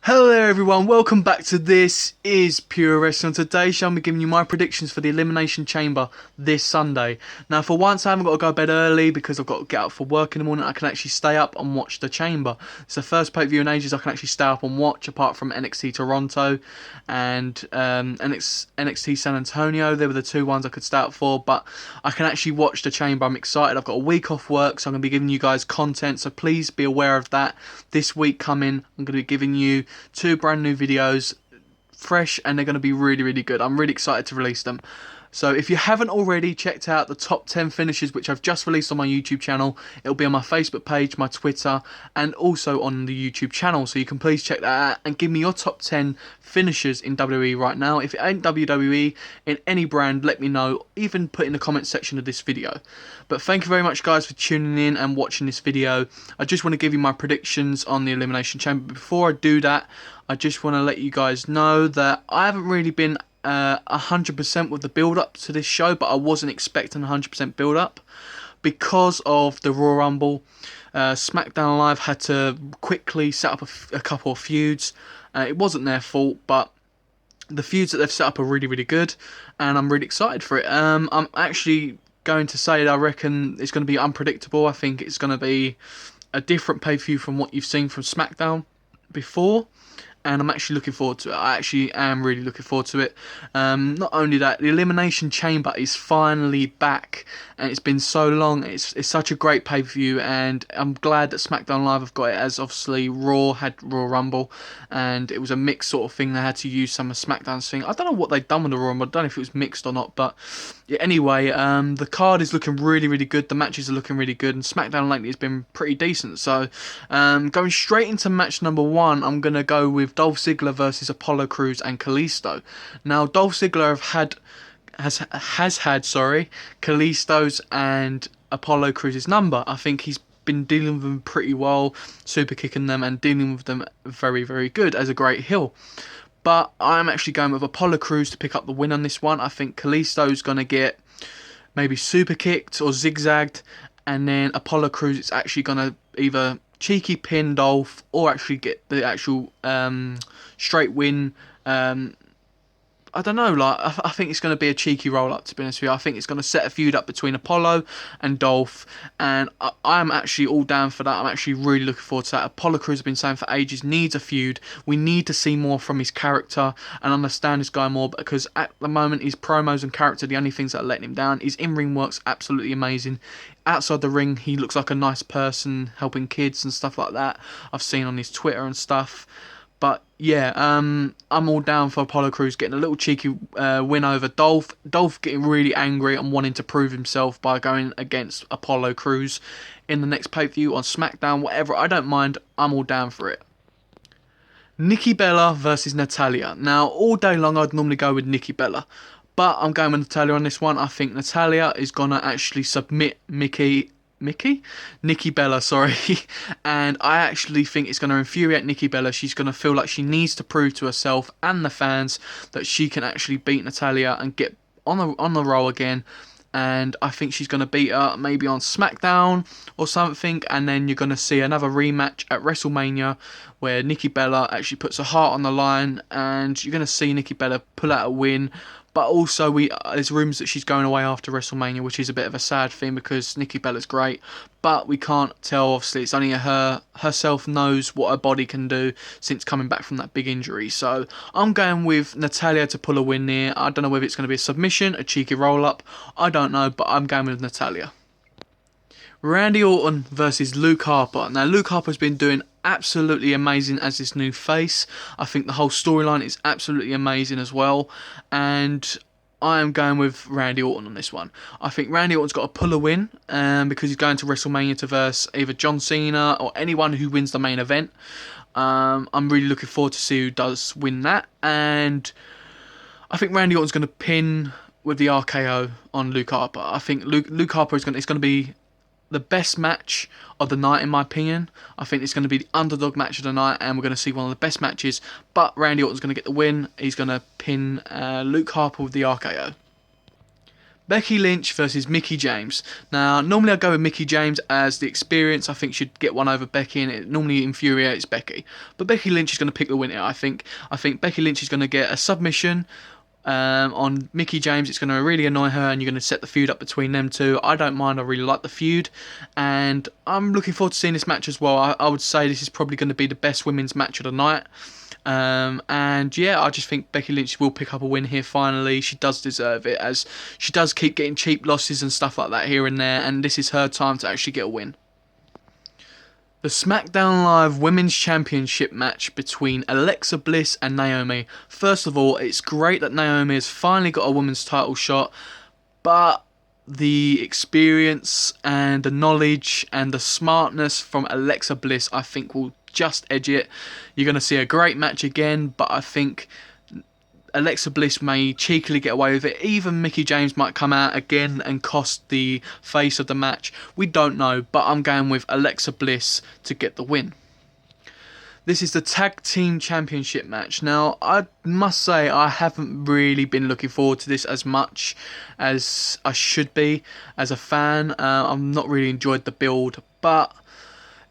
Hello there everyone, welcome back to This Is Pure Wrestling. Today's show I'm giving you my predictions for the Elimination Chamber this Sunday. Now for once I haven't got to go to bed early because I've got to get up for work in the morning. I can actually stay up and watch the Chamber. It's the first pay-per-view in ages I can actually stay up and watch, apart from NXT Toronto and NXT San Antonio. They were the two ones I could stay up for, but I can actually watch the Chamber. I'm excited. I've got a week off work, so I'm going to be giving you guys content, so please be aware of that. This week coming, I'm going to be giving you 2 brand new videos, fresh, and they're going to be really good. I'm really excited to release them. So if you haven't already checked out the top 10 finishes which I've just released on my YouTube channel, it'll be on my Facebook page, my Twitter, and also on the YouTube channel. So you can please check that out and give me your top 10 finishers in WWE right now. If it ain't WWE in any brand, let me know. Even put in the comment section of this video. But thank you very much guys for tuning in and watching this video. I just want to give you my predictions on the Elimination Chamber. Before I do that, I just want to let you guys know that I haven't really been 100% with the build-up to this show, but I wasn't expecting 100% build-up because of the Royal Rumble. SmackdownLive had to quickly set up a couple of feuds. It wasn't their fault, but the feuds that they've set up are really good, and I'm really excited for it. I'm actually going to say that I reckon it's going to be unpredictable. I think it's going to be a different pay-per-view from what you've seen from SmackDown before. And I'm actually looking forward to it. I actually am really looking forward to it. Not only that, the Elimination Chamber is finally back, and it's been so long. It's such a great pay-per-view, and I'm glad that SmackDown Live have got it, as obviously Raw had Royal Rumble, and it was a mixed sort of thing. They had to use some of SmackDown's thing. I don't know what they've done with the Royal Rumble. I don't know if it was mixed or not, but yeah, anyway, the card is looking really good. The matches are looking really good, and SmackDown lately has been pretty decent. So, going straight into match number 1, I'm going to go with Dolph Ziggler versus Apollo Crews and Kalisto. Now, Dolph Ziggler has had Kalisto's and Apollo Crews' number. I think he's been dealing with them pretty well, super kicking them and dealing with them very good as a great heel. But I'm actually going with Apollo Crews to pick up the win on this one. I think Kalisto's going to get maybe super kicked or zigzagged, and then Apollo Crews is actually going to either cheeky pin Dolph or actually get the actual straight win. I don't know, like I think it's going to be a cheeky roll-up, to be honest with you. I think it's going to set a feud up between Apollo and Dolph, and I'm actually all down for that. I'm actually really looking forward to that. Apollo Crews has been saying for ages, needs a feud. We need to see more from his character and understand this guy more, because at the moment his promos and character are the only things that are letting him down. His in-ring work's absolutely amazing. Outside the ring, he looks like a nice person, helping kids and stuff like that. I've seen on his Twitter and stuff. But yeah, I'm all down for Apollo Crews getting a little cheeky win over Dolph. Dolph getting really angry and wanting to prove himself by going against Apollo Crews in the next pay-per-view on SmackDown, whatever. I don't mind. I'm all down for it. Nikki Bella versus Natalya. Now, all day long I'd normally go with Nikki Bella, but I'm going with Natalya on this one. I think Natalya is going to actually submit Nikki Bella, and I actually think it's going to infuriate Nikki Bella. She's going to feel like she needs to prove to herself and the fans that she can actually beat Natalya and get on the roll again. And I think she's going to beat her maybe on SmackDown or something, and then you're going to see another rematch at WrestleMania where Nikki Bella actually puts her heart on the line, and you're going to see Nikki Bella pull out a win. But also, there's rumours that she's going away after WrestleMania, which is a bit of a sad thing because Nikki Bella's great. But we can't tell, obviously, it's only herself knows what her body can do since coming back from that big injury. So I'm going with Natalya to pull a win here. I don't know whether it's going to be a submission, a cheeky roll-up. I don't know, but I'm going with Natalya. Randy Orton versus Luke Harper. Now, Luke Harper's been doing absolutely amazing as this new face. I think the whole storyline is absolutely amazing as well. And I am going with Randy Orton on this one. I think Randy Orton's got to pull a win because he's going to WrestleMania to verse either John Cena or anyone who wins the main event. I'm really looking forward to see who does win that. And I think Randy Orton's going to pin with the RKO on Luke Harper. I think Luke Harper it's going to be the best match of the night, in my opinion. I think it's going to be the underdog match of the night, and we're going to see one of the best matches. But Randy Orton's going to get the win. He's going to pin Luke Harper with the RKO. Becky Lynch versus Mickie James. Now, normally I go with Mickie James as the experience. I think she'd get one over Becky, and it normally infuriates Becky. But Becky Lynch is going to pick the winner. I think Becky Lynch is going to get a submission on Mickie James. It's going to really annoy her, and you're going to set the feud up between them two. I don't mind. I really like the feud, and I'm looking forward to seeing this match as well. I would say this is probably going to be the best women's match of the night. And yeah, I just think Becky Lynch will pick up a win here finally. She does deserve it, as she does keep getting cheap losses and stuff like that here and there, and this is her time to actually get a win. The SmackDown Live Women's Championship match between Alexa Bliss and Naomi. First of all, it's great that Naomi has finally got a women's title shot, but the experience and the knowledge and the smartness from Alexa Bliss, I think, will just edge it. You're going to see a great match again, but I think Alexa Bliss may cheekily get away with it. Even Mickie James might come out again and cost the face of the match. We don't know, but I'm going with Alexa Bliss to get the win. This is the Tag Team Championship match. Now, I must say I haven't really been looking forward to this as much as I should be as a fan. I've not really enjoyed the build, but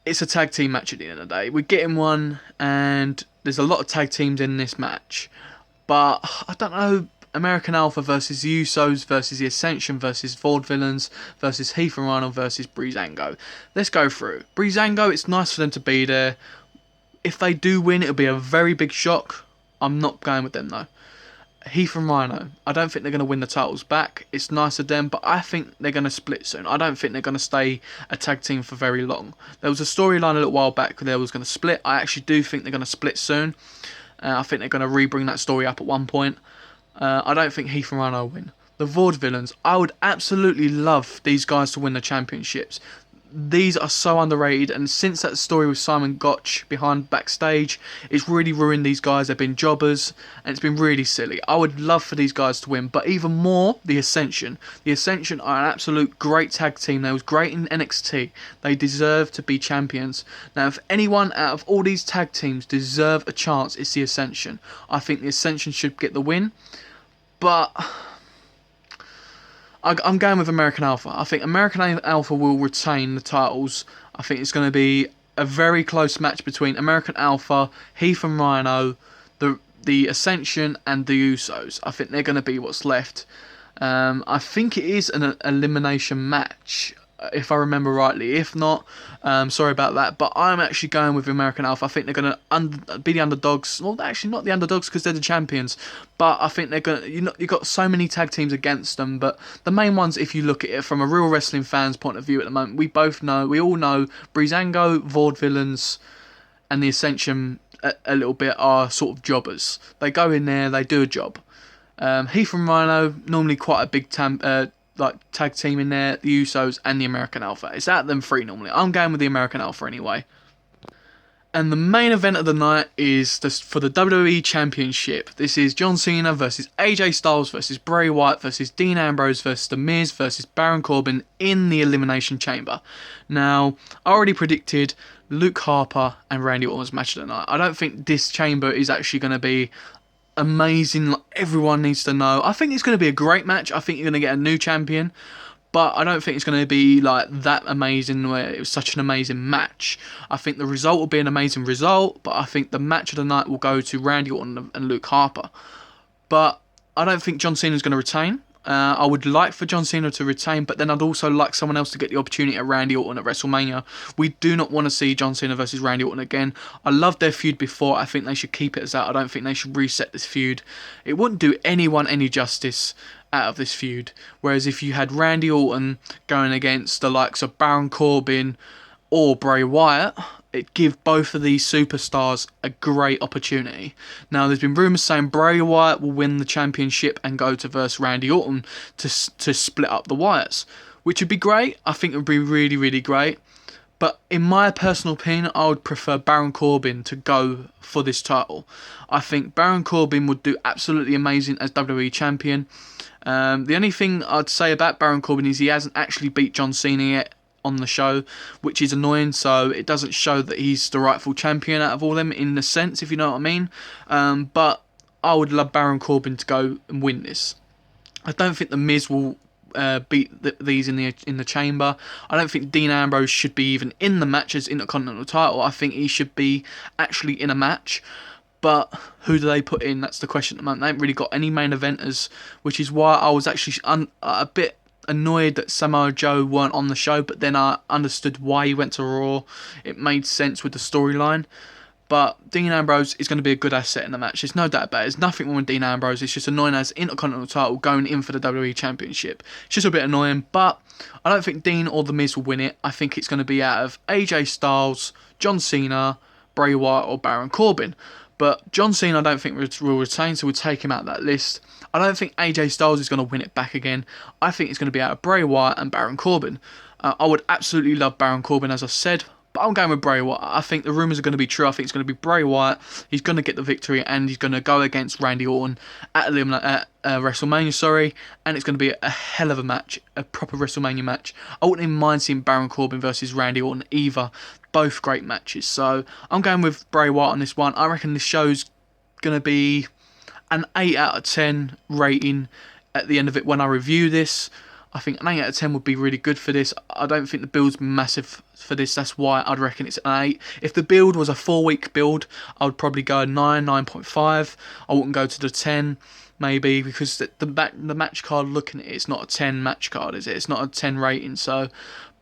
it's a tag team match at the end of the day. We're getting one, and there's a lot of tag teams in this match. But, I don't know, American Alpha versus the Usos versus the Ascension versus Vaudevillains versus Heath and Rhino versus Breezango. Let's go through. Breezango, it's nice for them to be there. If they do win, it'll be a very big shock. I'm not going with them though. Heath and Rhino, I don't think they're going to win the titles back. It's nice of them, but I think they're going to split soon. I don't think they're going to stay a tag team for very long. There was a storyline a little while back where they was going to split. I actually do think they're going to split soon. I think they're going to re-bring that story up at one point. I don't think Heath and Rhino win. The Vaudevillains, I would absolutely love these guys to win the championships. These are so underrated, and since that story with Simon Gotch behind backstage, it's really ruined these guys. They've been jobbers, and it's been really silly. I would love for these guys to win, but even more, the Ascension. The Ascension are an absolute great tag team. They was great in NXT. They deserve to be champions. Now, if anyone out of all these tag teams deserve a chance, it's the Ascension. I think the Ascension should get the win, but I'm going with American Alpha. I think American Alpha will retain the titles. I think it's going to be a very close match between American Alpha, Heath and Rhino, the Ascension, and the Usos. I think they're going to be what's left. I think it is an elimination match, if I remember rightly. If not, sorry about that. But I'm actually going with American Alpha. I think they're going to be the underdogs. Well, actually not the underdogs because they're the champions. But I think they're going to... You've got so many tag teams against them. But the main ones, if you look at it from a real wrestling fan's point of view at the moment, we all know Breezango, Vaudevillains, and the Ascension a little bit are sort of jobbers. They go in there, they do a job. Heath and Rhino, normally quite a big tag team in there, the Usos and the American Alpha. It's out of them three normally. I'm going with the American Alpha anyway. And the main event of the night is for the WWE Championship. This is John Cena versus AJ Styles versus Bray Wyatt versus Dean Ambrose versus The Miz versus Baron Corbin in the Elimination Chamber. Now, I already predicted Luke Harper and Randy Orton's match of the night. I don't think this chamber is actually going to be amazing like everyone needs to know. I think it's going to be a great match. I think you're going to get a new champion, but I don't think it's going to be like that amazing where it was such an amazing match. I think the result will be an amazing result, but I think the match of the night will go to Randy Orton and Luke Harper. But I don't think John Cena is going to retain. I would like for John Cena to retain, but then I'd also like someone else to get the opportunity at Randy Orton at WrestleMania. We do not want to see John Cena versus Randy Orton again. I loved their feud before. I think they should keep it as that. I don't think they should reset this feud. It wouldn't do anyone any justice out of this feud. Whereas if you had Randy Orton going against the likes of Baron Corbin or Bray Wyatt, it give both of these superstars a great opportunity. Now, there's been rumours saying Bray Wyatt will win the championship and go to versus Randy Orton to split up the Wyatts, which would be great. I think it would be really, really great. But in my personal opinion, I would prefer Baron Corbin to go for this title. I think Baron Corbin would do absolutely amazing as WWE champion. The only thing I'd say about Baron Corbin is he hasn't actually beat John Cena yet on the show, which is annoying, so it doesn't show that he's the rightful champion out of all them in a sense, if you know what I mean. But I would love Baron Corbin to go and win this. I don't think The Miz will beat these in the chamber. I don't think Dean Ambrose should be even in the match as Intercontinental title. I think he should be actually in a match. But who do they put in? That's the question at the moment. They haven't really got any main eventers, which is why I was actually a bit annoyed that Samoa Joe weren't on the show. But then I understood why he went to Raw. It made sense with the storyline. But Dean Ambrose is going to be a good asset in the match. There's no doubt about it. There's nothing wrong with Dean Ambrose. It's just annoying as Intercontinental title going in for the WWE Championship. It's just a bit annoying. But I don't think Dean or The Miz will win it. I think it's going to be out of AJ Styles, John Cena, Bray Wyatt or Baron Corbin. But John Cena I don't think will retain, so we'll take him out of that list. I don't think AJ Styles is going to win it back again. I think it's going to be out of Bray Wyatt and Baron Corbin. I would absolutely love Baron Corbin, as I said, but I'm going with Bray Wyatt. I think the rumours are going to be true. I think it's going to be Bray Wyatt. He's going to get the victory, and he's going to go against Randy Orton at WrestleMania, and it's going to be a hell of a match, a proper WrestleMania match. I wouldn't even mind seeing Baron Corbin versus Randy Orton either. Both great matches. So I'm going with Bray Wyatt on this one. I reckon this show's going to be an 8 out of 10 rating at the end of it when I review this. I think an 8 out of 10 would be really good for this. I don't think the build's massive for this. That's why I'd reckon it's an 8. If the build was a 4-week build, I would probably go 9, 9.5. I wouldn't go to the 10, maybe, because the match card, looking at it, it's not a 10 match card, is it? It's not a 10 rating, so...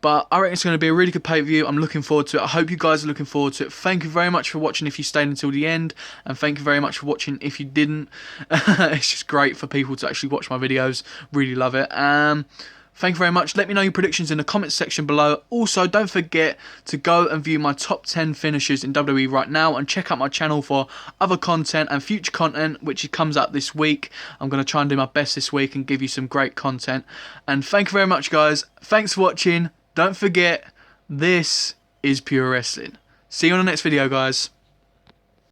But I reckon it's going to be a really good pay-per-view. I'm looking forward to it. I hope you guys are looking forward to it. Thank you very much for watching if you stayed until the end. And thank you very much for watching if you didn't. It's just great for people to actually watch my videos. Really love it. Thank you very much. Let me know your predictions in the comments section below. Also, don't forget to go and view my top 10 finishers in WWE right now. And check out my channel for other content and future content, which comes out this week. I'm going to try and do my best this week and give you some great content. And thank you very much, guys. Thanks for watching. Don't forget, this is Pure Wrestling. See you on the next video, guys.